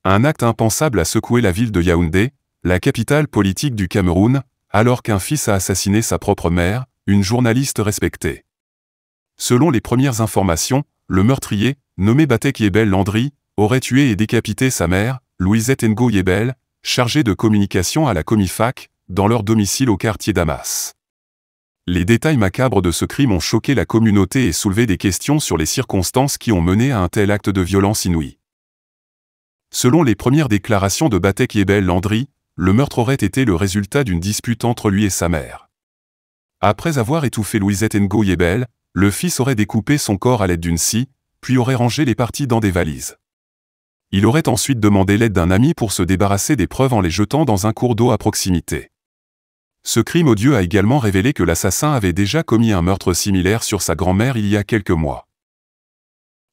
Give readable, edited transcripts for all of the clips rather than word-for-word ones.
Un acte impensable a secoué la ville de Yaoundé, la capitale politique du Cameroun, alors qu'un fils a assassiné sa propre mère, une journaliste respectée. Selon les premières informations, le meurtrier, nommé Batek Yebel Landry, aurait tué et décapité sa mère, Louisette Ngo Yebel, chargée de communication à la Comifac, dans leur domicile au quartier Damas. Les détails macabres de ce crime ont choqué la communauté et soulevé des questions sur les circonstances qui ont mené à un tel acte de violence inouïe. Selon les premières déclarations de Batek Yebel Landry, le meurtre aurait été le résultat d'une dispute entre lui et sa mère. Après avoir étouffé Louisette Ngo Yebel, le fils aurait découpé son corps à l'aide d'une scie, puis aurait rangé les parties dans des valises. Il aurait ensuite demandé l'aide d'un ami pour se débarrasser des preuves en les jetant dans un cours d'eau à proximité. Ce crime odieux a également révélé que l'assassin avait déjà commis un meurtre similaire sur sa grand-mère il y a quelques mois.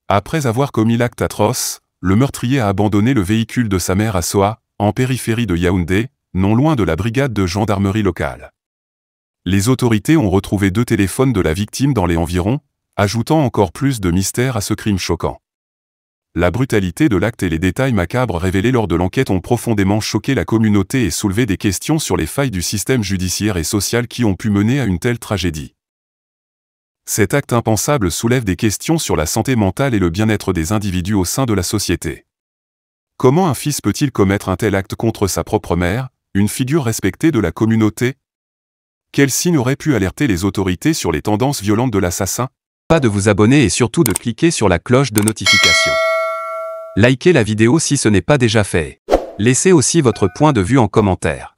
Après avoir commis l'acte atroce, le meurtrier a abandonné le véhicule de sa mère à Soa, en périphérie de Yaoundé, non loin de la brigade de gendarmerie locale. Les autorités ont retrouvé 2 téléphones de la victime dans les environs, ajoutant encore plus de mystère à ce crime choquant. La brutalité de l'acte et les détails macabres révélés lors de l'enquête ont profondément choqué la communauté et soulevé des questions sur les failles du système judiciaire et social qui ont pu mener à une telle tragédie. Cet acte impensable soulève des questions sur la santé mentale et le bien-être des individus au sein de la société. Comment un fils peut-il commettre un tel acte contre sa propre mère, une figure respectée de la communauté? Quels signes auraient pu alerter les autorités sur les tendances violentes de l'assassin? Pas de vous abonner et surtout de cliquer sur la cloche de notification. Likez la vidéo si ce n'est pas déjà fait. Laissez aussi votre point de vue en commentaire.